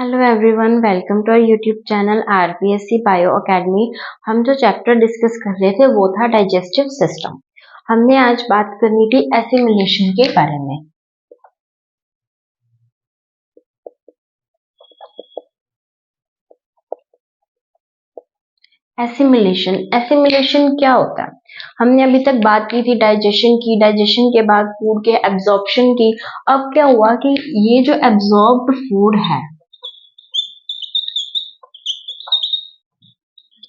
Hello everyone, welcome to our YouTube channel RPSC bio academy. हम जो chapter discuss कर रहे थे वो था डाइजेस्टिव सिस्टम। हमने आज बात करनी थी एसिमिलेशन के बारे में। एसिमिलेशन एसिमिलेशन क्या होता है? हमने अभी तक बात की थी डाइजेशन की, डाइजेशन के बाद फूड के एब्जॉर्प्शन की। अब क्या हुआ कि ये जो एब्जॉर्ब्ड फूड है,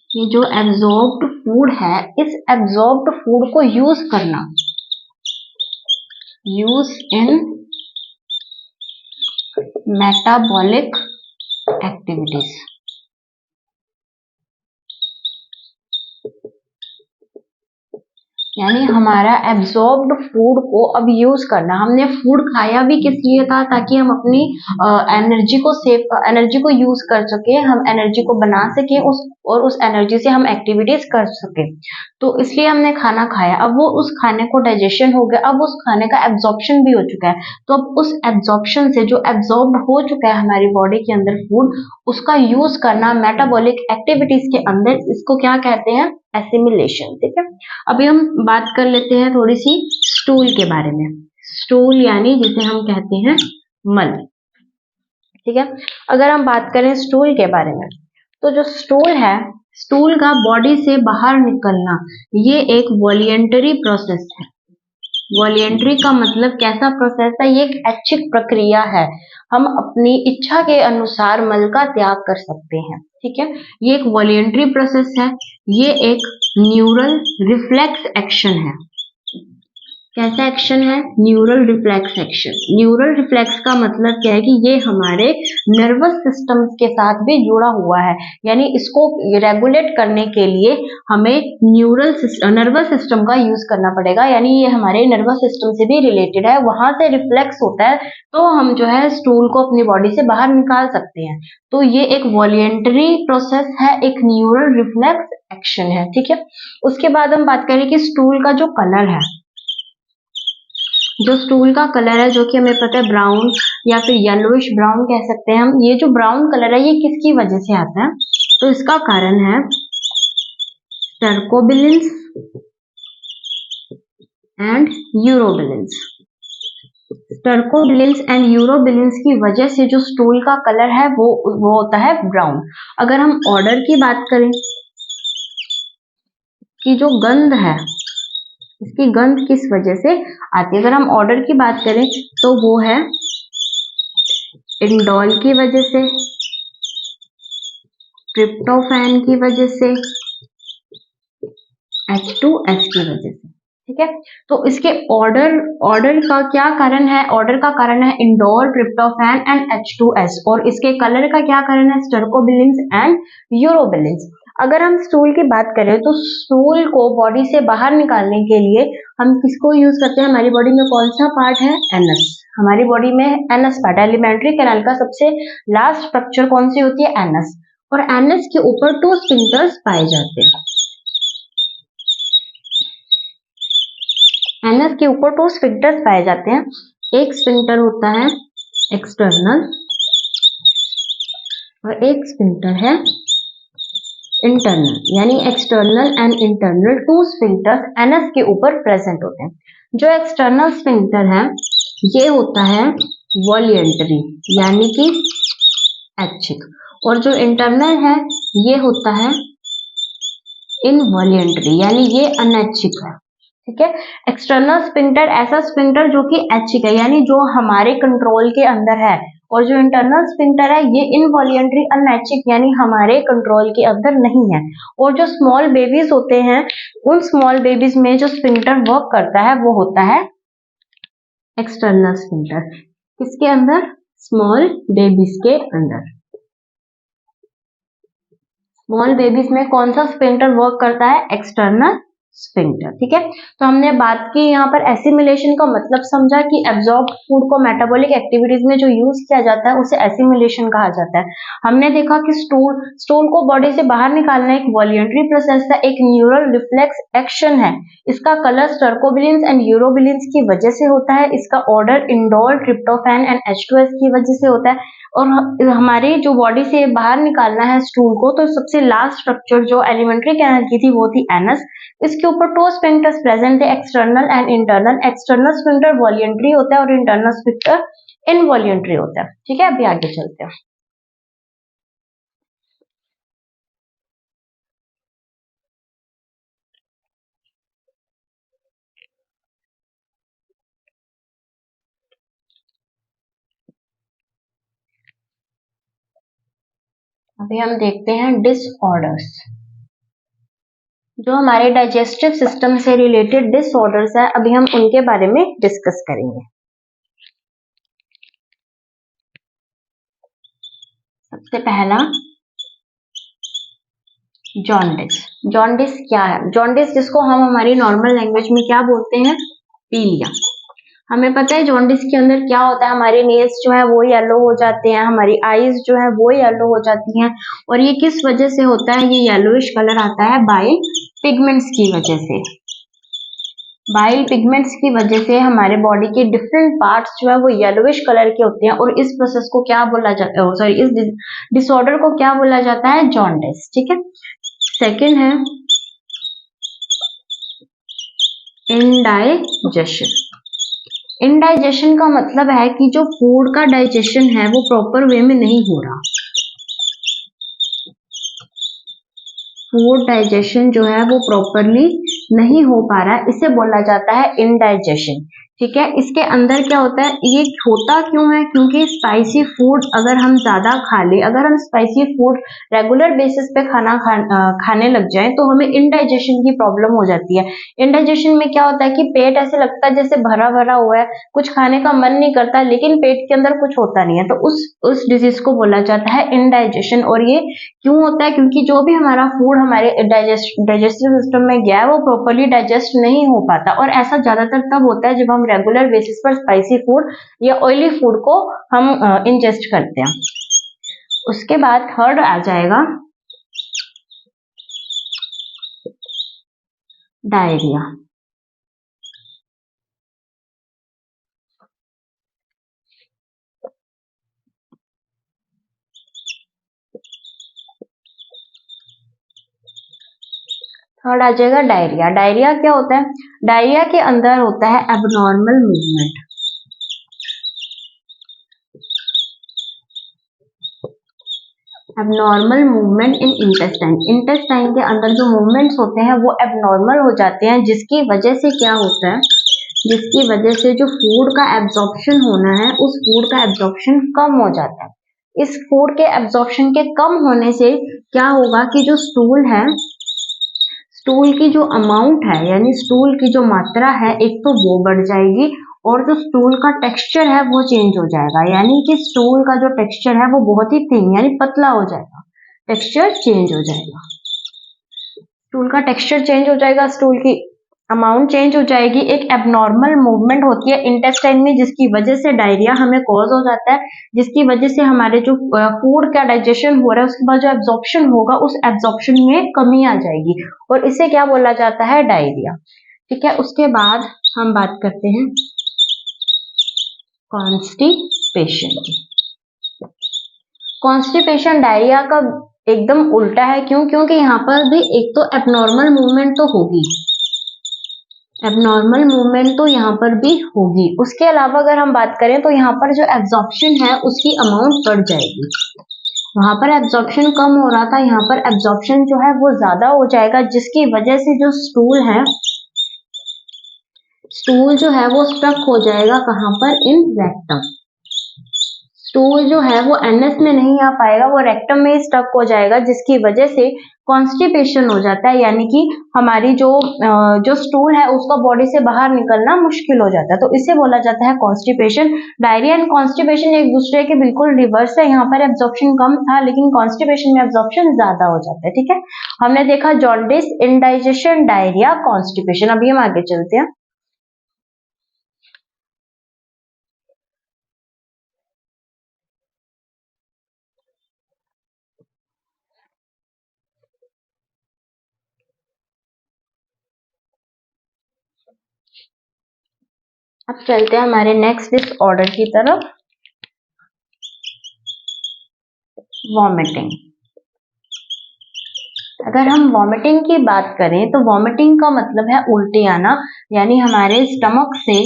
ये जो एब्जॉर्ब्ड फूड है, इस एब्जॉर्ब्ड फूड को यूज करना, यूज इन मेटाबॉलिक एक्टिविटीज। यानी हमारा एब्जॉर्ब्ड फूड को अब यूज करना। हमने फूड खाया भी किस लिए था? ताकि हम अपनी एनर्जी को यूज कर सके, हम एनर्जी को बना सके उस एनर्जी से हम एक्टिविटीज कर सके। तो इसलिए हमने खाना खाया। अब वो उस खाने को डाइजेशन हो गया, अब उस खाने का एब्जॉर्प्शन भी हो चुका है। तो अब उस एब्जॉर्प्शन से जो एब्जॉर्ब हो चुका है हमारी बॉडी के अंदर फूड, उसका यूज करना मेटाबॉलिक एक्टिविटीज के अंदर, इसको क्या कहते हैं? एसिमिलेशन। ठीक है, अभी हम बात कर लेते हैं थोड़ी सी स्टूल के बारे में। स्टूल यानी जिसे हम कहते हैं मल। ठीक है, अगर हम बात करें स्टूल के बारे में, तो जो स्टूल है, स्टूल का बॉडी से बाहर निकलना, ये एक वॉलियंटरी प्रोसेस है। वॉलियंटरी का मतलब कैसा प्रोसेस है? ये एक ऐच्छिक प्रक्रिया है। हम अपनी इच्छा के अनुसार मल का त्याग कर सकते हैं। ठीक है, ये एक वॉलियंटरी प्रोसेस है। ये एक न्यूरल रिफ्लेक्स एक्शन है। कैसा एक्शन है? Neural reflex action. Neural reflex का मतलब क्या है कि ये हमारे नर्वस सिस्टम के साथ भी जुड़ा हुआ है। यानी इसको रेगुलेट करने के लिए हमें नर्वस सिस्टम का यूज करना पड़ेगा। यानी ये हमारे नर्वस सिस्टम से भी रिलेटेड है, वहां से रिफ्लेक्स होता है, तो हम जो है स्टूल को अपनी बॉडी से बाहर निकाल सकते हैं। तो ये एक वॉलियंटरी प्रोसेस है, एक न्यूरल रिफ्लेक्स एक्शन है। ठीक है, उसके बाद हम बात करें कि स्टूल का जो कलर है, जो स्टूल का कलर है, जो कि हमें पता है ब्राउन या फिर येलोइश ब्राउन कह सकते हैं हम। ये जो ब्राउन कलर है, ये किसकी वजह से आता है? तो इसका कारण है स्टर्कोबिलिन्स एंड यूरोबिलिन्स। स्टर्कोबिलिन्स एंड यूरोबिलिन्स की वजह से जो स्टूल का कलर है वो होता है ब्राउन। अगर हम ऑर्डर की बात करें कि जो गंध है, इसकी गंध किस वजह से आती है? अगर हम ऑर्डर की बात करें तो वो है इंडोल की वजह से, ट्रिप्टोफैन की वजह से, H2S की वजह से। ठीक है, तो इसके ऑर्डर का क्या कारण है? ऑर्डर का कारण है इंडोल, ट्रिप्टोफैन एंड H2S। और इसके कलर का क्या कारण है? स्टर्कोबिलिन्स एंड यूरोबिलिन्स। अगर हम स्टूल की बात करें तो स्टूल को बॉडी से बाहर निकालने के लिए हम किसको यूज करते हैं? हमारी बॉडी में कौन सा पार्ट है? एनस। हमारी बॉडी में एनस पार्ट, एलिमेंट्री कैनाल का सबसे लास्ट स्ट्रक्चर कौन सी होती है? एनस। और एनस के ऊपर 2 स्फिंक्टर्स पाए जाते हैं। एनस के ऊपर 2 स्फिंक्टर्स पाए जाते हैं। एक स्फिंक्टर होता है एक्सटर्नल और एक स्फिंक्टर है इंटरनल। यानी external and internal 2 sphincters anus के ऊपर प्रेजेंट होते हैं। जो एक्सटर्नल स्फिंक्टर है ये होता है वॉलियंटरी यानी कि ऐच्छिक, और जो इंटरनल है ये होता है इनवॉलियंटरी यानी ये अनैच्छिक है। ठीक है, एक्सटर्नल स्फिंक्टर ऐसा स्फिंक्टर जो कि ऐच्छिक है, यानी जो हमारे कंट्रोल के अंदर है, और जो इंटरनल स्फिंक्टर है ये इनवॉलियंटरी अनैच्छिक यानी हमारे कंट्रोल के अंदर नहीं है। और जो स्मॉल बेबीज होते हैं, उन स्मॉल बेबीज में जो स्फिंक्टर वर्क करता है वो होता है एक्सटर्नल स्फिंक्टर। किसके अंदर? स्मॉल बेबीज के अंदर। स्मॉल बेबीज में कौन सा स्फिंक्टर वर्क करता है? External sphincter. ठीक है, तो हमने बात की यहाँ पर एसिमिलेशन का मतलब समझा कि एब्जॉर्ब फूड को मेटाबॉलिक एक्टिविटीज में जो यूज किया जाता है उसे एसिमिलेशन कहा जाता है। हमने देखा कि स्टूल को बॉडी से बाहर निकालना एक वॉलंटरी प्रोसेस है, एक न्यूरल रिफ्लेक्स एक्शन है। इसका कलर स्टर्कोबिलिन्स एंड यूरोबिलिन्स की वजह से होता है। इसका order indole, tryptophan and H2S की वजह से होता है। और हमारी जो बॉडी से बाहर निकालना है स्टूल को, तो सबसे लास्ट स्ट्रक्चर जो एलिमेंट्री कैनाल की थी वो थी एनस। इसके ऊपर टू स्फिंक्टर्स प्रेजेंट है, external and internal. External sphincter voluntary होता है और इंटरनल स्फिंक्टर इनवॉलंटरी होता है। ठीक है, अभी आगे चलते हैं। अभी हम देखते हैं डिसऑर्डर्स। जो हमारे डाइजेस्टिव सिस्टम से रिलेटेड डिसऑर्डर्स है, अभी हम उनके बारे में डिस्कस करेंगे। सबसे पहला जॉन्डिस। जॉन्डिस क्या है? जॉन्डिस जिसको हम हमारी नॉर्मल लैंग्वेज में क्या बोलते हैं? पीलिया। हमें पता है जॉन्डिस के अंदर क्या होता है, हमारे नेल्स जो है वो येलो हो जाते हैं, हमारी आईज जो है वो येलो हो जाती हैं। और ये किस वजह से होता है? ये येलोइश कलर आता है बाइल पिगमेंट्स की वजह से। बाइल पिगमेंट्स की वजह से हमारे बॉडी के डिफरेंट पार्ट्स जो है वो येलोइश कलर के होते हैं, और इस प्रोसेस को क्या बोला जाता है, सॉरी, इस डिसऑर्डर को क्या बोला जाता है? जॉन्डिस। ठीक है, सेकेंड है इंडाइजेशन। इनडाइजेशन का मतलब है कि जो फूड का डाइजेशन है वो प्रॉपर वे में नहीं हो रहा। फूड डाइजेशन जो है वो प्रॉपरली नहीं हो पा रहा है, इसे बोला जाता है इनडाइजेशन। ठीक है, इसके अंदर क्या होता है? ये होता क्यों है? क्योंकि स्पाइसी फूड अगर हम ज्यादा खा ले, अगर हम स्पाइसी फूड रेगुलर बेसिस पे खाने लग जाएं तो हमें इनडाइजेशन की प्रॉब्लम हो जाती है। इनडाइजेशन में क्या होता है कि पेट ऐसे लगता है जैसे भरा भरा हुआ है, कुछ खाने का मन नहीं करता, लेकिन पेट के अंदर कुछ होता नहीं है, तो उस डिजीज को बोला जाता है इनडाइजेशन। और ये क्यों होता है? क्योंकि जो भी हमारा फूड हमारे डाइजेस्टिव सिस्टम में गया है वो प्रॉपरली डाइजेस्ट नहीं हो पाता। और ऐसा ज्यादातर तब होता है जब हम रेगुलर बेसिस पर स्पाइसी फूड या ऑयली फूड को हम इंजेस्ट करते हैं। उसके बाद थर्ड आ जाएगा डायरिया। थर्ड आ जाएगा डायरिया। डायरिया क्या होता है? डायरिया के अंदर होता है abnormal movement. Abnormal movement in intestine. Intestine के अंदर जो मूवमेंट्स होते हैं वो एबनॉर्मल हो जाते हैं, जिसकी वजह से क्या होता है? जिसकी वजह से जो फूड का एब्जॉर्प्शन होना है उस फूड का एब्जॉर्प्शन कम हो जाता है। इस फूड के एब्जॉर्प्शन के कम होने से क्या होगा कि जो स्टूल है, स्टूल की जो अमाउंट है यानी स्टूल की जो मात्रा है, एक तो वो बढ़ जाएगी, और जो स्टूल का टेक्सचर है वो चेंज हो जाएगा। यानी कि स्टूल का जो टेक्सचर है वो बहुत ही थिन यानी पतला हो जाएगा, टेक्सचर चेंज हो जाएगा। स्टूल का टेक्सचर चेंज हो जाएगा, स्टूल की अमाउंट चेंज हो जाएगी। एक एबनॉर्मल मूवमेंट होती है इंटेस्टाइन में, जिसकी वजह से डायरिया हमें कॉज हो जाता है, जिसकी वजह से हमारे जो फूड का डाइजेशन हो रहा है उसके बाद जो एब्जॉर्प्शन होगा उस एब्जॉर्प्शन में कमी आ जाएगी, और इसे क्या बोला जाता है? डायरिया। ठीक है, उसके बाद हम बात करते हैं कॉन्स्टिपेशन की। कॉन्स्टिपेशन डायरिया का एकदम उल्टा है। क्यों? क्योंकि यहाँ पर भी एक तो एबनॉर्मल मूवमेंट तो होगी, एबनॉर्मल मूवमेंट तो यहाँ पर भी होगी। उसके अलावा अगर हम बात करें तो यहाँ पर जो एब्जॉर्प्शन है उसकी अमाउंट बढ़ जाएगी। वहां पर एब्जॉर्प्शन कम हो रहा था, यहाँ पर एब्जॉर्प्शन जो है वो ज्यादा हो जाएगा, जिसकी वजह से जो स्टूल है, स्टूल जो है वो स्टक हो जाएगा कहाँ पर? इन रेक्टम। स्टूल जो है वो एनएस में नहीं आ पाएगा, वो रेक्टम में स्टक हो जाएगा, जिसकी वजह से कॉन्स्टिपेशन हो जाता है, यानी कि हमारी जो स्टूल है उसका बॉडी से बाहर निकलना मुश्किल हो जाता है, तो इसे बोला जाता है कॉन्स्टिपेशन। डायरिया एंड कॉन्स्टिपेशन एक दूसरे के बिल्कुल रिवर्स है, यहाँ पर एब्जॉर्प्शन कम था लेकिन कॉन्स्टिपेशन में एब्जॉर्प्शन ज्यादा हो जाता है। ठीक है, हमने देखा जॉन्डिस, इंडाइजेशन, डायरिया, कॉन्स्टिपेशन। अभी हम आगे चलते हैं। अब चलते हैं हमारे नेक्स्ट डिसऑर्डर की तरफ, वॉमिटिंग। अगर हम वॉमिटिंग की बात करें तो वॉमिटिंग का मतलब है उल्टी आना, यानी हमारे स्टमक से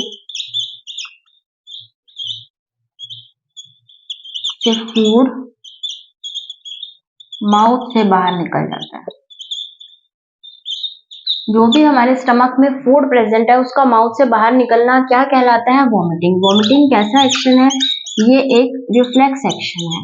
फूड माउथ से बाहर निकल जाता है। जो भी हमारे स्टमक में फूड प्रेजेंट है उसका माउथ से बाहर निकलना क्या कहलाता है? वॉमिटिंग। वॉमिटिंग कैसा एक्शन है? ये एक रिफ्लेक्स एक्शन है।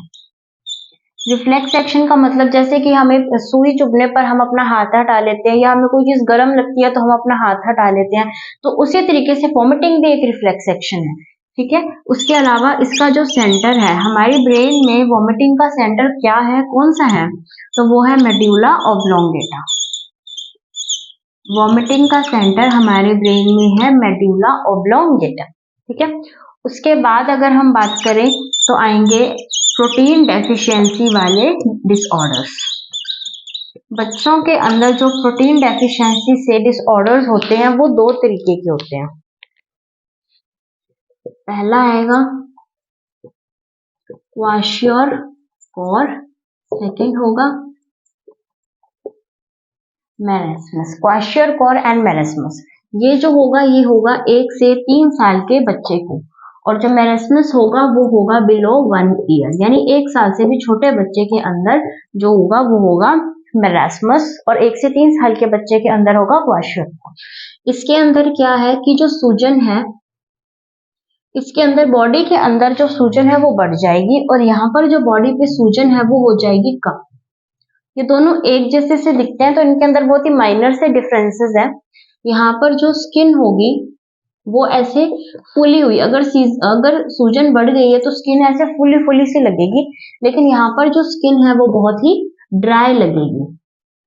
रिफ्लेक्स एक्शन का मतलब जैसे कि हमें सुई चुभने पर हम अपना हाथ हटा लेते हैं, या हमें कोई चीज गर्म लगती है तो हम अपना हाथ हटा लेते हैं, तो उसी तरीके से वॉमिटिंग भी एक रिफ्लेक्स एक्शन है। ठीक है, उसके अलावा इसका जो सेंटर है हमारी ब्रेन में, वॉमिटिंग का सेंटर क्या है, कौन सा है? तो वो है मेड्यूला ऑब्लोंगेटा। वॉमिटिंग का सेंटर हमारे ब्रेन में है मेड्यूला ऑब्लोंगेटा। ठीक है, उसके बाद अगर हम बात करें तो आएंगे प्रोटीन डेफिशिएंसी वाले डिसऑर्डर्स। बच्चों के अंदर जो प्रोटीन डेफिशिएंसी से डिसऑर्डर्स होते हैं वो दो तरीके के होते हैं। पहला आएगा क्वाशियोर, सेकंड होगा मेरेस्मस। क्वाशियोर एंड मेरेस्मस, ये जो होगा ये होगा 1 से 3 साल के बच्चे को, और जो मेरेस्मस होगा वो होगा बिलो 1 ईयर, यानी 1 साल से भी छोटे बच्चे के अंदर जो होगा वो होगा मेरेस्मस, और 1 से 3 साल के बच्चे के अंदर होगा क्वाशियोर। इसके अंदर क्या है कि जो सूजन है, इसके अंदर बॉडी के अंदर जो सूजन है वो बढ़ जाएगी, और यहाँ पर जो बॉडी पे सूजन है वो हो जाएगी कम। ये दोनों एक जैसे से दिखते हैं तो इनके अंदर बहुत ही माइनर से डिफरेंसेस है। यहाँ पर जो स्किन होगी वो ऐसे फूली हुई, अगर सूजन बढ़ गई है तो स्किन ऐसे फूली फूली सी लगेगी, लेकिन यहाँ पर जो स्किन है वो बहुत ही ड्राई लगेगी।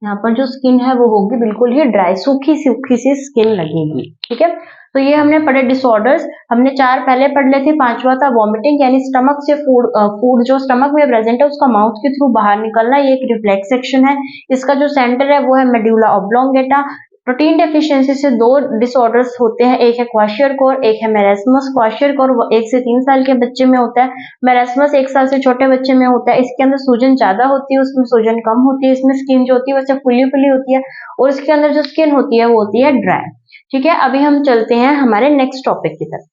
यहाँ पर जो स्किन है वो होगी बिल्कुल ही ड्राई, सूखी सी स्किन लगेगी। ठीक है, तो ये हमने पढ़े डिसऑर्डर्स। हमने 4 पहले पढ़ लिए थे, 5वां था वॉमिटिंग, यानी स्टमक से फूड जो स्टमक में प्रेजेंट है उसका माउथ के थ्रू बाहर निकलना, ये एक रिफ्लेक्स एक्शन है। इसका जो सेंटर है वो है मेड्यूला ऑब्लोंगेटा। प्रोटीन डेफिशिएंसी से 2 डिसऑर्डर्स होते हैं, एक है क्वाशियोर, एक है मेरेस्मस। क्वाशियोर 1 से 3 साल के बच्चे में होता है, मेरेस्मस 1 साल से छोटे बच्चे में होता है। इसके अंदर सूजन ज्यादा होती है, उसमें सूजन कम होती है, इसमें स्किन जो होती है वैसे फुली फुली होती है, और इसके अंदर जो स्किन होती है वो होती है ड्राई। ठीक है, अभी हम चलते हैं हमारे नेक्स्ट टॉपिक की तरफ।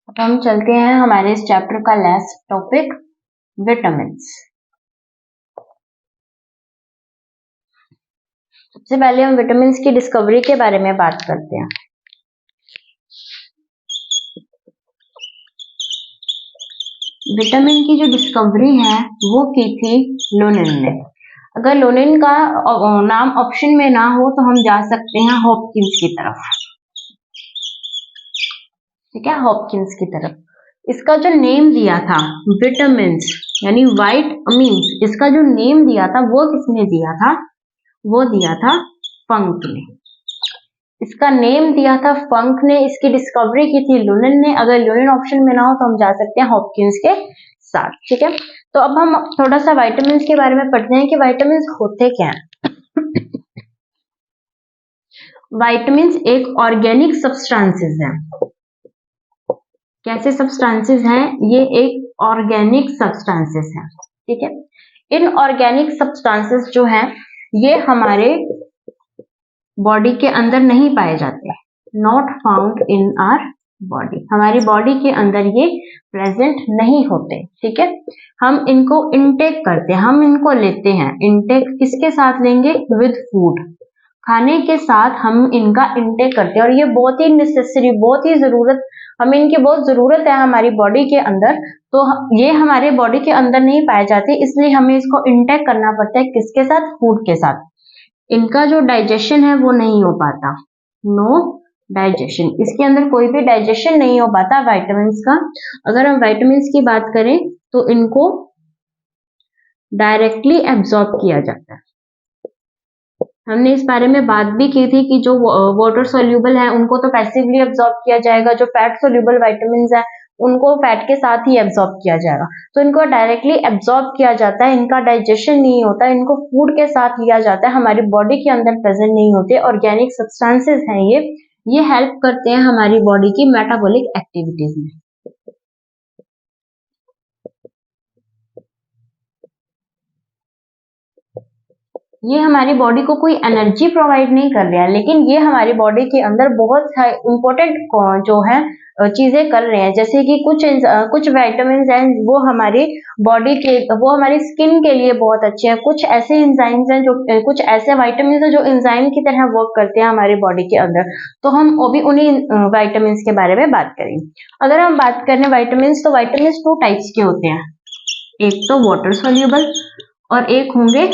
अब हम चलते हैं हमारे इस चैप्टर का लास्ट टॉपिक, विटामिन। सबसे पहले हम विटामिन की डिस्कवरी के बारे में बात करते हैं। विटामिन की जो डिस्कवरी है वो की थी लोनिन ने। अगर लोनिन का नाम ऑप्शन में ना हो तो हम जा सकते हैं हॉपकिंस की तरफ। ठीक है, हॉपकिंस की तरफ। इसका जो नेम दिया था विटामिन यानी व्हाइट अमीन्स, इसका जो नेम दिया था वो किसने दिया था? वो दिया था फंक ने। इसका नेम दिया था फंक ने, इसकी डिस्कवरी की थी लोनिन ने। अगर लोनिन ऑप्शन में ना हो तो हम जा सकते हैं हॉपकिंस के साथ। ठीक है, तो अब हम थोड़ा सा विटामिन के बारे में पढ़ते हैं कि विटामिन होते क्या हैं। विटामिन एक ऑर्गेनिक सब्सटेंसेस है। कैसे सब्सटेंसेस हैं? ये एक ऑर्गेनिक सब्सटेंसेस है। ठीक है, इन ऑर्गेनिक सब्सटेंसेस जो हैं ये हमारे बॉडी के अंदर नहीं पाए जाते, not found in our body, हमारी बॉडी के अंदर ये प्रेजेंट नहीं होते, ठीक है। हम इनको इनटेक करते हैं, हम इनको लेते हैं। इनटेक किसके साथ लेंगे? विद फूड, खाने के साथ हम इनका इनटेक करते हैं। और ये बहुत ही नेसेसरी, बहुत ही जरूरत, हमें इनकी बहुत जरूरत है हमारी बॉडी के अंदर। तो ये हमारे बॉडी के अंदर नहीं पाए जाते, इसलिए हमें इसको इनटेक करना पड़ता है। किसके साथ? फूड के साथ। इनका जो डाइजेशन है वो नहीं हो पाता, नो डाइजेशन, इसके अंदर कोई भी डाइजेशन नहीं हो पाता विटामिन्स का। अगर हम विटामिन्स की बात करें तो इनको डायरेक्टली एब्जॉर्ब किया जाता है। हमने इस बारे में बात भी की थी कि जो वाटर सोल्यूबल है उनको तो पैसिवली एब्जॉर्ब किया जाएगा, जो फैट सोल्यूबल विटामिन्स है उनको फैट के साथ ही एब्जॉर्ब किया जाएगा। तो इनको डायरेक्टली एब्जॉर्ब किया जाता है, इनका डाइजेशन नहीं होता, इनको फूड के साथ लिया जाता है, हमारी बॉडी के अंदर प्रेजेंट नहीं होते। ऑर्गेनिक सब्सटेंसेस हैं ये हेल्प करते हैं हमारी बॉडी की मेटाबॉलिक एक्टिविटीज में। ये हमारी बॉडी को कोई एनर्जी प्रोवाइड नहीं कर रहा है, लेकिन ये हमारी बॉडी के अंदर बहुत इंपॉर्टेंट जो है चीजें कर रहे हैं। जैसे कि कुछ विटामिन्स हैं वो हमारी बॉडी के, वो हमारी स्किन के लिए बहुत अच्छे हैं। कुछ ऐसे एंजाइम्स हैं जो, कुछ ऐसे विटामिन्स हैं जो एंजाइम की तरह वर्क करते हैं हमारी बॉडी के अंदर। तो हम अभी उन्हीं विटामिन्स के बारे में बात करेंगे। अगर हम बात करें विटामिन्स, तो विटामिन्स 2 टाइप्स के होते हैं, एक तो वाटर सोल्यूबल और एक होंगे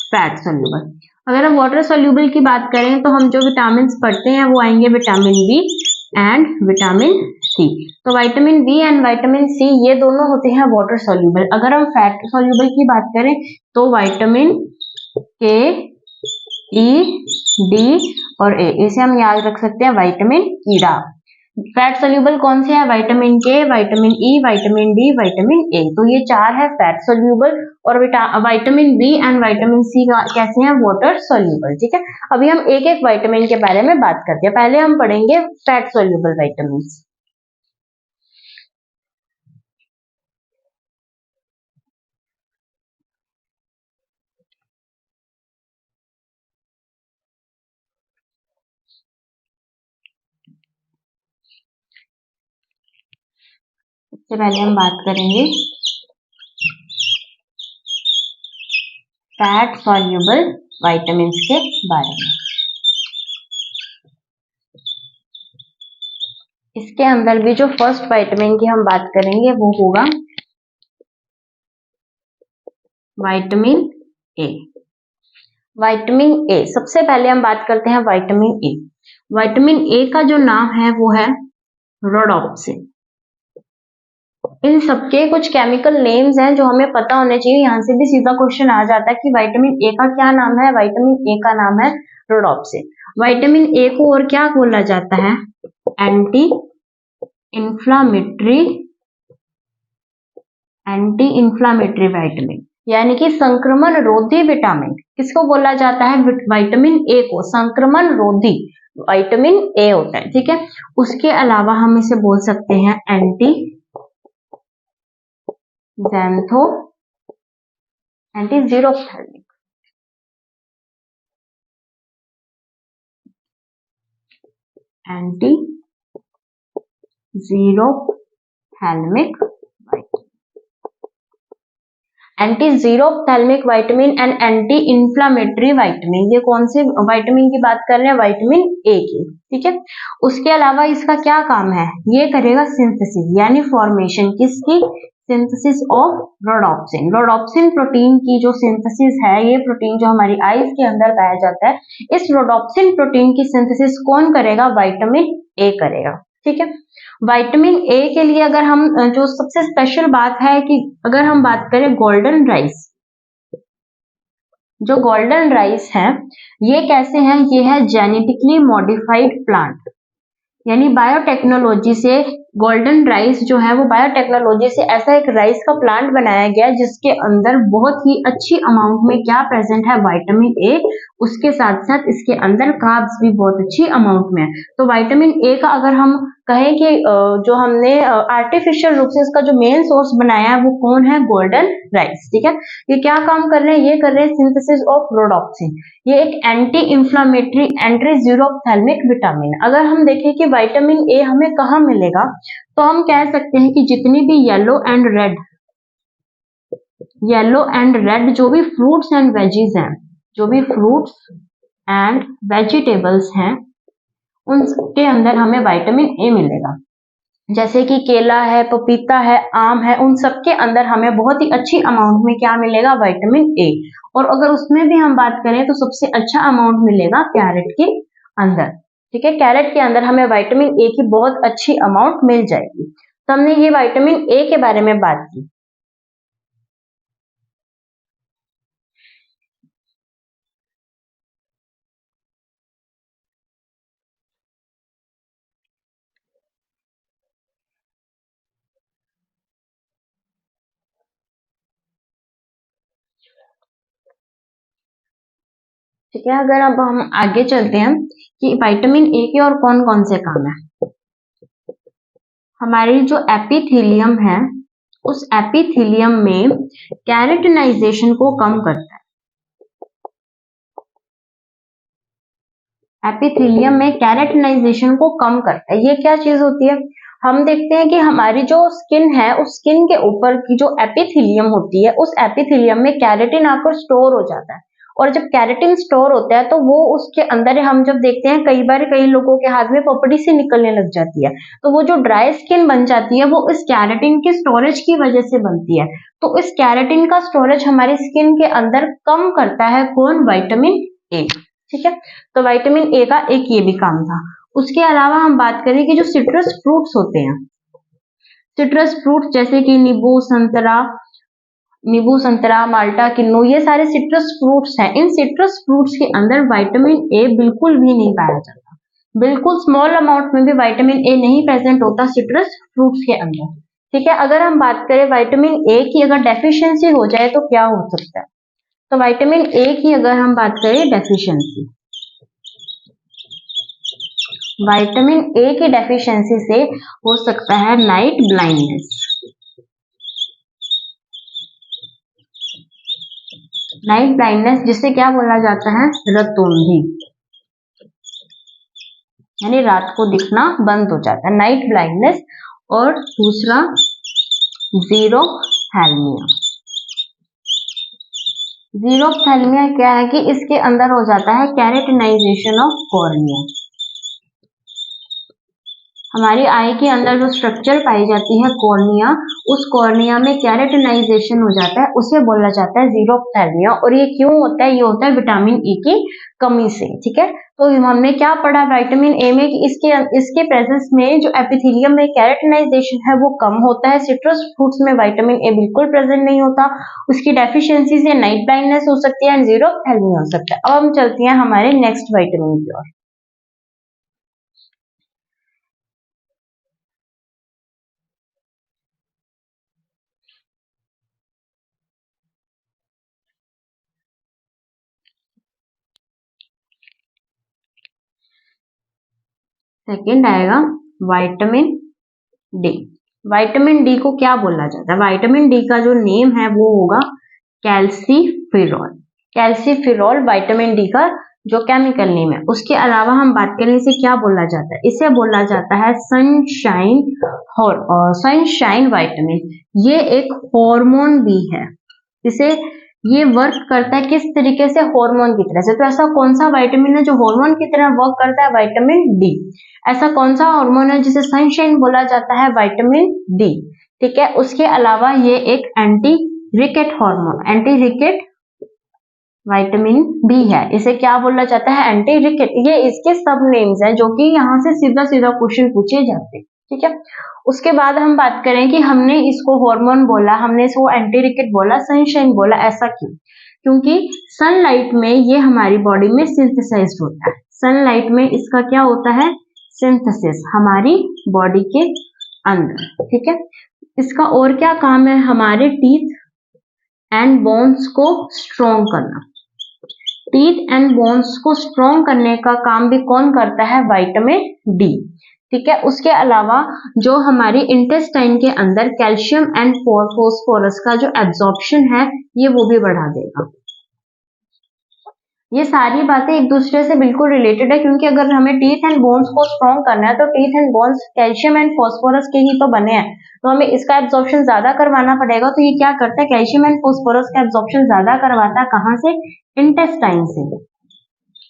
फैट सोल्यूबल। अगर हम वाटर सोल्यूबल की बात करें तो हम जो विटामिन पढ़ते हैं वो आएंगे vitamin B and vitamin C. तो vitamin B and vitamin C ये दोनों होते हैं वाटर सोल्यूबल। अगर हम फैट सोल्यूबल की बात करें तो विटामिन के, ई, डी और ए, इसे हम याद रख सकते हैं विटामिन कीड़ा। फैट सोल्यूबल कौन से हैं? Vitamin K, vitamin E, vitamin D, vitamin A. तो ये 4 है फैट सोल्यूबल। और vitamin B and vitamin C कैसे हैं? वाटर सोल्यूबल, ठीक है। अभी हम एक एक विटामिन के बारे में बात करते हैं। पहले हम पढ़ेंगे फैट सोल्यूबल विटामिन। सबसे पहले हम बात करेंगे फैट सॉल्युबल विटामिन्स के बारे में। इसके अंदर भी जो फर्स्ट विटामिन की हम बात करेंगे वो होगा विटामिन ए। विटामिन ए, सबसे पहले हम बात करते हैं विटामिन ए। विटामिन ए का जो नाम है वो है रोडोप्सिन। इन सबके कुछ केमिकल नेम्स हैं जो हमें पता होने चाहिए। यहाँ से भी सीधा क्वेश्चन आ जाता है कि विटामिन ए का क्या नाम है? विटामिन ए का नाम है रोडोप्सिन। विटामिन ए को और क्या बोला जाता है? एंटी इन्फ्लामेटरी विटामिन, यानी कि संक्रमण रोधी विटामिन। किसको बोला जाता है? विटामिन ए को संक्रमण रोधी विटामिन ए होता है, ठीक है। उसके अलावा हम इसे बोल सकते हैं anti xerophthalmic, anti xerophthalmic vitamin and anti inflammatory vitamin. ये कौन से विटामिन की बात कर रहे हैं? विटामिन ए की, ठीक है। उसके अलावा इसका क्या काम है? ये करेगा सिंथेसिस, यानी फॉर्मेशन किसकी? Synthesis of rhodopsin. Rhodopsin protein की जो सिंथेसिस है, ये प्रोटीन जो हमारी आईज के अंदर पाया जाता है, इस रोडोप्सिन प्रोटीन की सिंथेसिस कौन करेगा? विटामिन ए करेगा, ठीक है। विटामिन ए के लिए अगर हम जो सबसे स्पेशल बात है कि अगर हम बात करें गोल्डन राइस, जो गोल्डन राइस है ये कैसे हैं? ये है जेनेटिकली मॉडिफाइड प्लांट, यानी बायोटेक्नोलॉजी से गोल्डन राइस जो है वो बायोटेक्नोलॉजी से ऐसा एक राइस का प्लांट बनाया गया जिसके अंदर बहुत ही अच्छी अमाउंट में क्या प्रेजेंट है, विटामिन ए, उसके साथ साथ इसके अंदर कार्ब्स भी बहुत अच्छी अमाउंट में है। तो विटामिन ए का अगर हम कहें कि जो हमने आर्टिफिशियल रूप से इसका जो मेन सोर्स बनाया है वो कौन है, गोल्डन राइस। ठीक है, ये क्या काम कर रहे हैं, ये कर रहे हैं सिंथेसिस ऑफ रोडोप्सिन। ये एक anti inflammatory anti xerophthalmic vitamin. अगर हम देखें कि विटामिन ए हमें कहाँ मिलेगा, तो हम कह सकते हैं कि जितनी भी येलो एंड रेड जो भी फ्रूट्स एंड वेजीज हैं, जो भी फ्रूट्स एंड वेजिटेबल्स हैं, उनके अंदर हमें विटामिन ए मिलेगा। जैसे कि केला है, पपीता है, आम है, उन सब के अंदर हमें बहुत ही अच्छी अमाउंट में क्या मिलेगा, विटामिन ए। और अगर उसमें भी हम बात करें तो सबसे अच्छा अमाउंट मिलेगा कैरेट के अंदर। ठीक है, कैरेट के अंदर हमें विटामिन ए की बहुत अच्छी अमाउंट मिल जाएगी। तो हमने ये विटामिन ए के बारे में बात की। ठीक है, अगर अब हम आगे चलते हैं कि विटामिन ए के और कौन कौन से काम है। हमारी जो एपिथेलियम है, उस एपिथेलियम में कैरेटिनाइजेशन को कम करता है। एपिथेलियम में कैरेटिनाइजेशन को कम करता है। ये क्या चीज होती है, हम देखते हैं कि हमारी जो स्किन है, उस स्किन के ऊपर की जो एपिथेलियम होती है, उस एपिथेलियम में कैरेटिन आकर स्टोर हो जाता है। और जब कैरेटिन स्टोर होता है तो वो उसके अंदर, हम जब देखते हैं कई बार कई लोगों के हाथ में पपड़ी से निकलने लग जाती है, तो वो जो ड्राई स्किन बन जाती है वो इस कैरेटिन की स्टोरेज की वजह से बनती है। तो इस कैरेटिन का स्टोरेज हमारी स्किन के अंदर कम करता है कौन, विटामिन ए। ठीक है, तो विटामिन ए का एक ये भी काम था। उसके अलावा हम बात करें कि जो सिट्रस फ्रूट्स होते हैं, सिट्रस फ्रूट्स जैसे कि नींबू संतरा, माल्टा, किन्नू, ये सारे सिट्रस फ्रूट्स हैं। इन सिट्रस फ्रूट्स के अंदर विटामिन ए बिल्कुल भी नहीं पाया जाता। बिल्कुल स्मॉल अमाउंट में भी विटामिन ए नहीं प्रेजेंट होता सिट्रस फ्रूट्स के अंदर। ठीक है, अगर हम बात करें विटामिन ए की अगर डेफिशिएंसी हो जाए तो क्या हो सकता है, तो विटामिन ए की अगर हम बात करें डेफिशिएंसी, विटामिन ए की डेफिशिएंसी से हो सकता है नाइट ब्लाइंडनेस। नाइट ब्लाइंडनेस जिसे क्या बोला जाता है, रतौंधी, यानी रात को दिखना बंद हो जाता है, नाइट ब्लाइंडनेस। और दूसरा जीरोफ्थैल्मिया। जीरोफ्थैल्मिया क्या है कि इसके अंदर हो जाता है कैरेटिनाइजेशन ऑफ कॉर्निया। हमारी आई के अंदर जो स्ट्रक्चर पाई जाती है कॉर्निया, उस कॉर्निया में कैरेटिनाइजेशन हो जाता है, उसे बोला जाता है जीरोफ्थैल्मिया। और ये क्यों होता है, ये होता है विटामिन ई की कमी से। ठीक है, तो हमने क्या पढ़ा विटामिन ए में कि इसके प्रेजेंस में जो एपिथेलियम में कैरेटिनाइजेशन है वो कम होता है। सिट्रस फ्रूट्स में विटामिन ए बिल्कुल प्रेजेंट नहीं होता, उसकी डेफिशिएंसी से नाइट ब्लाइंडनेस हो सकती है एंड जीरोफ्थैल्मिया हो सकता है। अब हम चलते हैं हमारे नेक्स्ट विटामिन की ओर। सेकेंड आएगा विटामिन डी। विटामिन डी को क्या बोला जाता है, विटामिन डी का जो नेम है वो होगा कैल्सीफिरॉल। कैल्सीफिरॉल विटामिन डी का जो केमिकल नेम है। उसके अलावा हम बात करें इसे क्या बोला जाता है, इसे बोला जाता है सनशाइन विटामिन। ये एक हार्मोन भी है। इसे ये वर्क करता है किस तरीके से, हार्मोन की तरह से। तो ऐसा कौन सा विटामिन है जो हार्मोन की तरह वर्क करता है, विटामिन डी। ऐसा कौन सा हार्मोन है जिसे सनशाइन बोला जाता है, विटामिन डी। ठीक है, उसके अलावा ये एक anti रिकेट hormone, anti रिकेट vitamin B है। इसे क्या बोला जाता है, एंटी रिकेट। ये इसके सब नेम्स हैं जो कि यहाँ से सीधा सीधा क्वेश्चन पूछे जाते हैं। ठीक है, उसके बाद हम बात करें कि हमने इसको हार्मोन बोला, हमने इसको एंटी रिकेट बोला, सनशाइन बोला, ऐसा क्यों? क्योंकि सनलाइट में ये हमारी बॉडी में सिंथेसाइज्ड होता है। सनलाइट में इसका क्या होता है, सिंथेसिस हमारी बॉडी के अंदर, ठीक है। इसका और क्या काम है, हमारे टीथ एंड बोन्स को स्ट्रॉन्ग करना। टीथ एंड बोन्स को स्ट्रॉन्ग करने का काम भी कौन करता है, विटामिन डी, ठीक है। उसके अलावा जो हमारी इंटेस्टाइन के अंदर कैल्शियम एंड फॉस्फोरस का जो एब्जॉर्प्शन है ये वो भी बढ़ा देगा। ये सारी बातें एक दूसरे से बिल्कुल रिलेटेड है, क्योंकि अगर हमें टीथ एंड बोन्स को स्ट्रॉन्ग करना है तो teeth and bones calcium and phosphorus के ही तो बने हैं, तो हमें इसका एब्जॉर्प्शन ज्यादा करवाना पड़ेगा। तो ये क्या करता है, कैल्शियम एंड फॉस्फोरस का एब्जॉर्प्शन ज्यादा करवाता है, कहाँ से, इंटेस्टाइन से।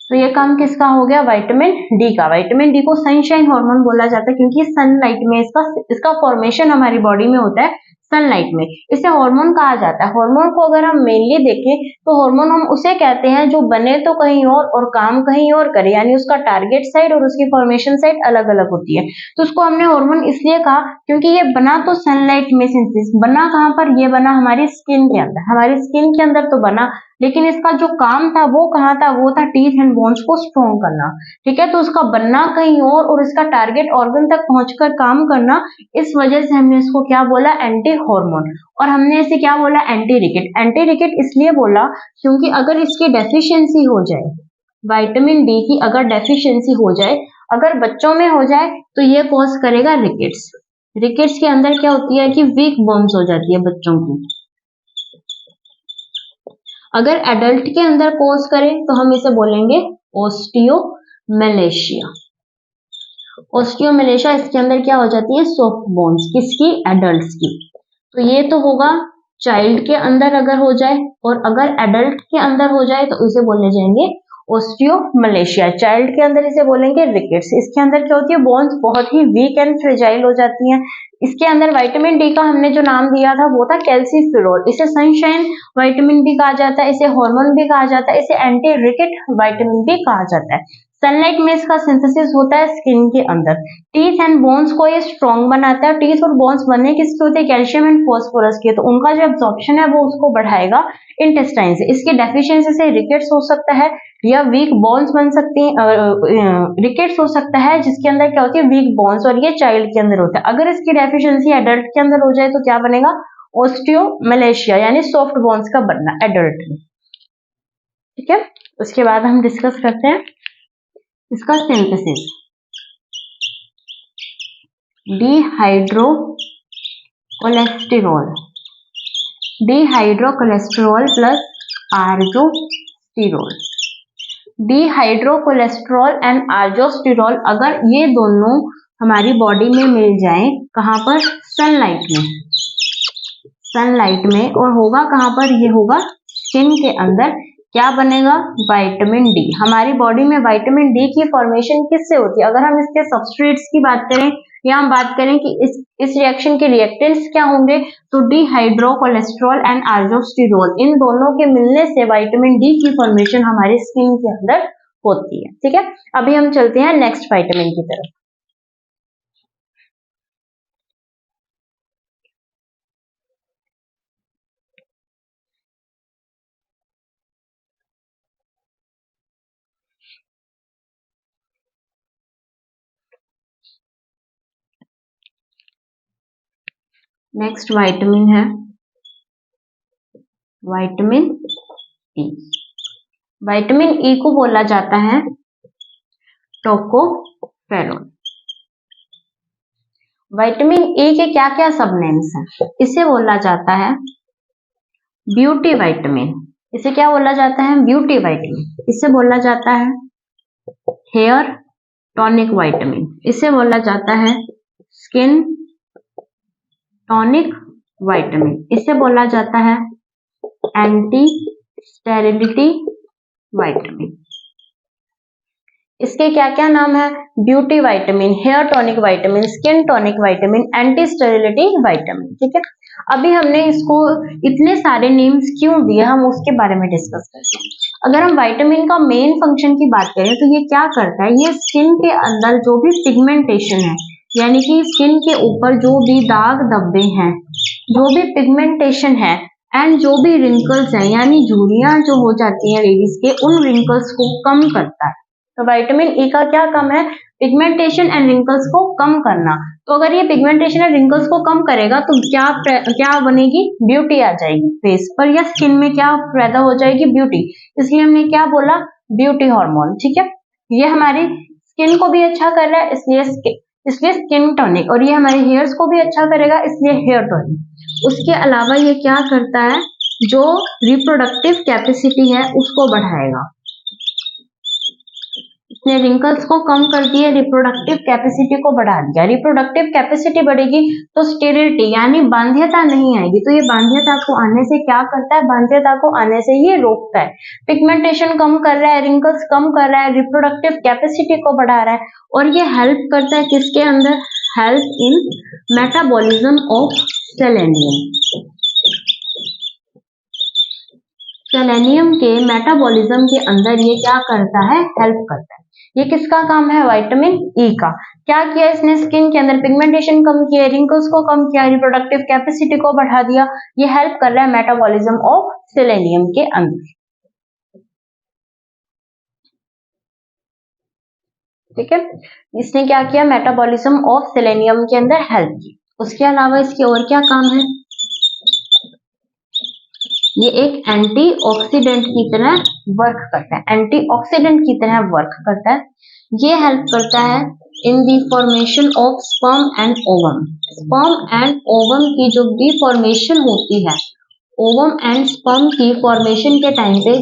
तो ये काम किसका हो गया, विटामिन डी का। विटामिन डी को सनशाइन हार्मोन बोला जाता है, क्योंकि सनलाइट में इसका फॉर्मेशन हमारी बॉडी में होता है सनलाइट में, इसे हार्मोन कहा जाता है। हार्मोन को अगर हम मेनली देखें तो हार्मोन हम उसे कहते हैं जो बने तो कहीं और काम कहीं और करे, यानी उसका टारगेट साइड और उसकी फॉर्मेशन साइड अलग अलग होती है। तो उसको हमने हार्मोन इसलिए कहा क्योंकि ये बना तो सनलाइट में, सिंथेसिस बना कहाँ पर, ये बना हमारी स्किन के अंदर, हमारी स्किन के अंदर तो बना, लेकिन इसका जो काम था वो कहाँ था, वो था टीथ एंड बोन्स को स्ट्रॉन्ग करना, ठीक है। तो उसका बनना कहीं और इसका टारगेट ऑर्गन तक पहुंचकर काम करना, इस वजह से हमने इसको क्या बोला, एंटी हार्मोन। और हमने इसे क्या बोला, एंटी रिकेट। एंटी रिकेट इसलिए बोला क्योंकि अगर इसकी डेफिशिएंसी हो जाए, विटामिन डी की अगर डेफिशिएंसी हो जाए, अगर बच्चों में हो जाए तो ये कॉज करेगा रिकेट्स। रिकेट्स के अंदर क्या होती है कि वीक बोन्स हो जाती है बच्चों की। अगर एडल्ट के अंदर कॉज करे तो हम इसे बोलेंगे ओस्टियोमेलेशिया। ओस्टियोमेलेशिया, इसके अंदर क्या हो जाती है, सॉफ्ट बोन्स, किसकी, एडल्ट्स की। तो ये तो होगा चाइल्ड के अंदर अगर हो जाए, और अगर एडल्ट के अंदर हो जाए तो इसे बोलने जाएंगे ओस्टियोमेलेशिया। चाइल्ड के अंदर इसे बोलेंगे रिकेट्स। इसके अंदर क्या होती है, बोन्स बहुत ही वीक एंड फ्रेजाइल हो जाती हैं। इसके अंदर विटामिन डी का हमने जो नाम दिया था वो था कैल्सीफेरॉल। इसे सनशाइन विटामिन भी कहा जाता है, इसे हार्मोन भी कहा जाता है, इसे एंटी रिकेट विटामिन भी कहा जाता है। सनलाइट में इसका सिंथेसिस होता है स्किन के अंदर। टीथ एंड बोन्स को ये स्ट्रॉन्ग बनाता है। टीथ और बोन्स बनने किसके होते हैं, कैल्शियम एंड फॉस्फोरस के, तो उनका जो एब्जॉर्प्शन है वो उसको बढ़ाएगा इंटेस्टाइन से। इसकी डेफिशिएंसी से रिकेट्स हो सकता है या वीक बोन्स बन सकती हैं। रिकेट्स हो सकता है जिसके अंदर क्या होती है, वीक बोन्स, और ये चाइल्ड के अंदर होता है। अगर इसकी डेफिशिएंसी एडल्ट के अंदर हो जाए तो क्या बनेगा, ओस्टियोमेलेशिया, यानी सॉफ्ट बोन्स का बनना एडल्ट में, ठीक है। उसके बाद हम डिस्कस करते हैं इसका सिंथेसिस। डिहाइड्रोकोलेस्टेरॉल, डिहाइड्रोकोलेस्टेरॉल प्लस आर्जोस्टेरॉल। डिहाइड्रोकोलेस्टेरॉल एंड आर्जोस्टेरॉल, अगर ये दोनों हमारी बॉडी में मिल जाएं, कहां पर, सनलाइट में, सनलाइट में, और होगा कहां पर, ये होगा स्किन के अंदर, क्या बनेगा, विटामिन डी। हमारी बॉडी में विटामिन डी की फॉर्मेशन किससे होती है, अगर हम इसके सबस्ट्रेट्स की बात करें या हम बात करें कि इस रिएक्शन के रिएक्टेंट्स क्या होंगे, तो डिहाइड्रोकोलेस्टेरॉल एंड आर्जोस्टेरॉल, इन दोनों के मिलने से विटामिन डी की फॉर्मेशन हमारी स्किन के अंदर होती है, ठीक है। अभी हम चलते हैं नेक्स्ट विटामिन की तरफ। नेक्स्ट विटामिन है विटामिन ई। विटामिन ई को बोला जाता है टोकोफेरोल। विटामिन ई के क्या क्या सब नेम्स हैं, इसे बोला जाता है ब्यूटी विटामिन। इसे क्या बोला जाता है, ब्यूटी विटामिन। इसे बोला जाता है हेयर टॉनिक विटामिन। इसे बोला जाता है स्किन टॉनिक विटामिन। इसे बोला जाता है एंटी स्टेरिलिटी विटामिन। इसके क्या क्या नाम है, beauty vitamin, hair tonic vitamin, skin tonic vitamin, anti sterility vitamin, ठीक है। अभी हमने इसको इतने सारे नेम्स क्यों दिए, हम उसके बारे में डिस्कस करते हैं। अगर हम विटामिन का मेन फंक्शन की बात करें तो ये क्या करता है, ये स्किन के अंदर जो भी पिगमेंटेशन है, यानी कि स्किन के ऊपर जो भी दाग धब्बे हैं, जो भी पिगमेंटेशन है एंड जो भी रिंकल्स हैं, यानी झुर्रियां जो हो जाती हैं लेडीज के, उन रिंकल्स को कम करता है। तो विटामिन ई का क्या काम है, पिगमेंटेशन एंड रिंकल्स को कम करना। तो अगर ये पिगमेंटेशन है रिंकल्स को कम करेगा तो क्या बनेगी, ब्यूटी आ जाएगी फेस पर या स्किन में, क्या पैदा हो जाएगी, ब्यूटी। इसलिए हमने क्या बोला, ब्यूटी हार्मोन। ठीक है, ये हमारी स्किन को भी अच्छा कर रहा है इसलिए स्किन टॉनिक, और ये हमारे हेयर्स को भी अच्छा करेगा इसलिए हेयर टॉनिक। उसके अलावा ये क्या करता है, जो रिप्रोडक्टिव कैपेसिटी है उसको बढ़ाएगा। इसने रिंकल्स को कम कर दिया, रिप्रोडक्टिव कैपेसिटी को बढ़ा दिया। रिप्रोडक्टिव कैपेसिटी बढ़ेगी तो स्टेरिलिटी यानी बांध्यता नहीं आएगी। तो ये बांध्यता को आने से क्या करता है, बांध्यता को आने से ये रोकता है। पिगमेंटेशन कम कर रहा है, रिंकल्स कम कर रहा है, रिप्रोडक्टिव कैपेसिटी को बढ़ा रहा है, और ये हेल्प करता है किसके अंदर, help in metabolism of selenium. Selenium के मेटाबॉलिज्म के अंदर ये क्या करता है, हेल्प करता है। ये किसका काम है, विटामिन ई का। क्या किया इसने, स्किन के अंदर पिगमेंटेशन कम किया, रिंकल्स को कम किया, रिप्रोडक्टिव कैपेसिटी को बढ़ा दिया। ये हेल्प कर रहा है मेटाबॉलिज्म ऑफ सेलेनियम के अंदर। ठीक है, इसने क्या किया, मेटाबॉलिज्म ऑफ सेलेनियम के अंदर हेल्प की। उसके अलावा इसके और क्या काम है, ये एक एंटीऑक्सीडेंट की तरह वर्क करता है, एंटीऑक्सीडेंट की तरह वर्क करता है। ये हेल्प करता है in the formation of sperm and ovum. Sperm and ovum की जो डी फॉर्मेशन होती है, ओवम एंड स्पर्म की फॉर्मेशन के टाइम पे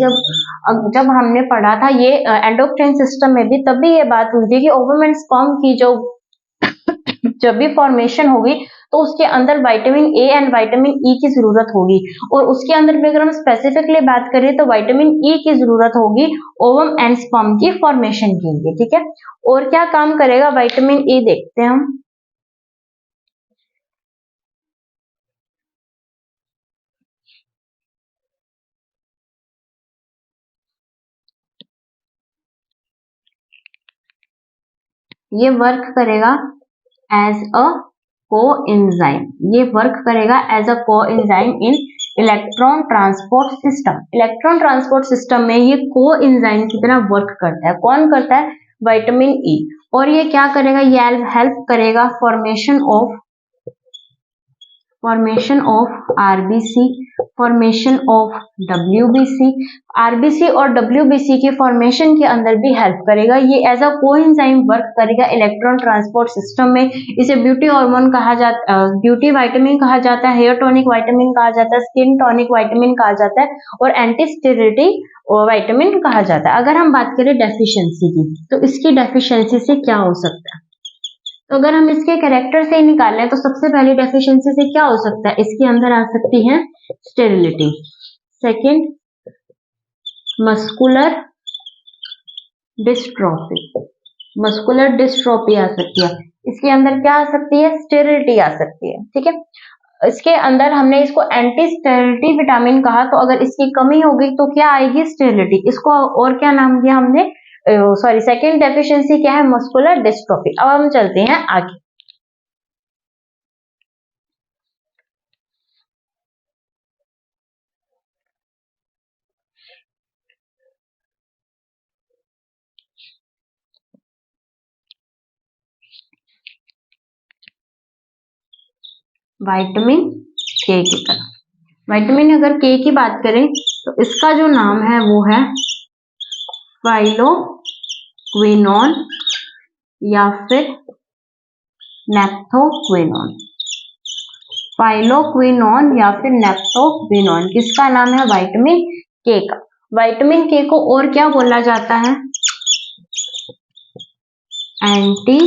जब हमने पढ़ा था ये एंडोक्राइन सिस्टम में भी, तब भी ये बात हुई थी कि ओवम एंड स्पर्म की जब भी फॉर्मेशन होगी तो उसके अंदर vitamin A and vitamin E की जरूरत होगी, और उसके अंदर भी अगर हम स्पेसिफिकली बात करें तो विटामिन ई की जरूरत होगी ओवम एंड स्पर्म की फॉर्मेशन के लिए। ठीक है, और क्या काम करेगा विटामिन ई, देखते हैं हम। ये वर्क करेगा एज अ कोएंजाइम, ये वर्क करेगा as a coenzyme in electron transport system. Electron transport system में ये कोएंजाइम की तरह वर्क करता है। कौन करता है, विटामिन ई। और ये क्या करेगा, ये हेल्प करेगा formation of RBC, formation of WBC. RBC और डब्ल्यूबीसी की फॉर्मेशन के अंदर भी हेल्प करेगा। ये एज अ कोएंजाइम वर्क करेगा इलेक्ट्रॉन ट्रांसपोर्ट सिस्टम में। इसे ब्यूटी हार्मोन कहा जाता है, ब्यूटी विटामिन कहा जाता है, हेयर टॉनिक विटामिन कहा जाता है, स्किन टॉनिक विटामिन कहा जाता है, और एंटी स्टेरिलिटी विटामिन कहा जाता है। अगर हम बात करें डेफिशिएंसी की, तो इसकी डेफिशिएंसी से क्या हो सकता है, तो अगर हम इसके कैरेक्टर से ही निकालें तो सबसे पहली डेफिशिएंसी से क्या हो सकता है, इसके अंदर आ सकती है sterility. Second, muscular dystrophy, muscular dystrophy आ सकती है। इसके अंदर क्या आ सकती है, स्टेरिलिटी आ सकती है। ठीक है, इसके अंदर हमने इसको एंटी स्टेरिलिटी विटामिन कहा, तो अगर इसकी कमी होगी तो क्या आएगी, स्टेरिलिटी। इसको और क्या नाम दिया हमने, सॉरी, सेकेंड डेफिशिएंसी क्या है, मस्कुलर डिस्ट्रोफी। अब हम चलते हैं आगे। विटामिन के की तरफ। विटामिन अगर के की बात करें तो इसका जो नाम है वो है फाइलोक्विनोन या फिर नेप्थोक्विनोन। फाइलोक्विनोन या फिर नेप्थोक्विनोन किसका नाम है, विटामिन के का। विटामिन के को और क्या बोला जाता है, एंटी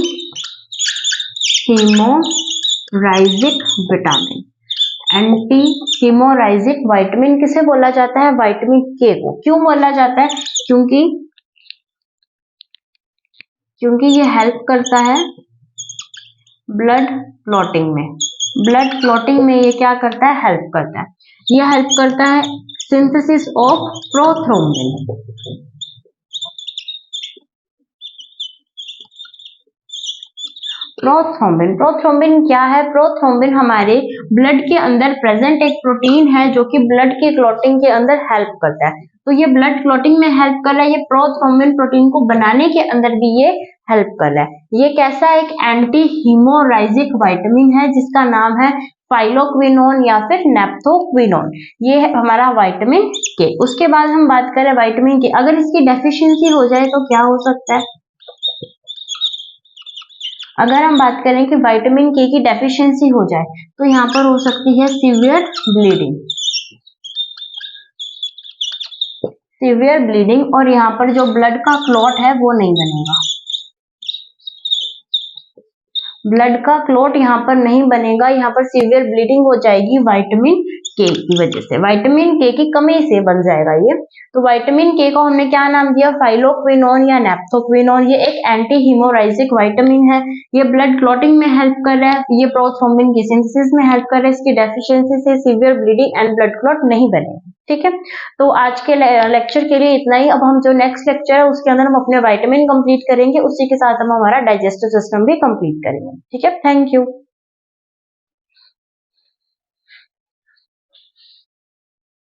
हीमोराइजिक विटामिन। एंटी हीमोराइजिक विटामिन किसे बोला जाता है, विटामिन के को। क्यों बोला जाता है, क्योंकि ये हेल्प करता है ब्लड क्लॉटिंग में। ब्लड क्लॉटिंग में ये क्या करता है, हेल्प करता है। ये हेल्प करता है सिंथेसिस ऑफ प्रोथ्रोम्बिन। प्रोथ्रोम्बिन क्या है, प्रोथ्रोम्बिन हमारे ब्लड के अंदर प्रेजेंट एक प्रोटीन है जो कि ब्लड की क्लॉटिंग के अंदर हेल्प करता है। तो ये ब्लड क्लॉटिंग में हेल्प कर रहा है, ये प्रोथ्रोम्बिन प्रोटीन को बनाने के अंदर भी ये हेल्प कर रहा है। ये कैसा एक एंटी हीमोराइजिक विटामिन है जिसका नाम है फाइलोक्विनोन या फिर नेप्थोक्विनोन। ये है हमारा विटामिन के। उसके बाद हम बात करें विटामिन के, अगर इसकी डेफिशिएंसी हो जाए तो क्या हो सकता है? अगर हम बात करें कि विटामिन के की डेफिशिएंसी हो जाए तो यहाँ पर हो सकती है सीवियर ब्लीडिंग, सीवियर ब्लीडिंग, और यहाँ पर जो ब्लड का क्लॉट है वो नहीं बनेगा। ब्लड का क्लॉट यहाँ पर नहीं बनेगा, यहाँ पर सीवियर ब्लीडिंग हो जाएगी विटामिन के की वजह से, विटामिन के की कमी से बन जाएगा ये। तो विटामिन के को हमने क्या नाम दिया? फाइलोक्विनोन या नेप्थोक्विनोन। ये एक एंटी हीमोराइजिक विटामिन है, ये ब्लड क्लॉटिंग में हेल्प कर रहा है, ये प्रोथ्रोम्बिन की सिंथेसिस में हेल्प कर रहा है। इसकी डेफिशिएंसी से severe bleeding and blood clot नहीं बनेगा। ठीक है, तो आज के लेक्चर के लिए इतना ही। अब हम जो नेक्स्ट लेक्चर है उसके अंदर हम अपने विटामिन कंप्लीट करेंगे, उसी के साथ हम हमारा डाइजेस्टिव सिस्टम भी कंप्लीट करेंगे। ठीक है, थैंक यू।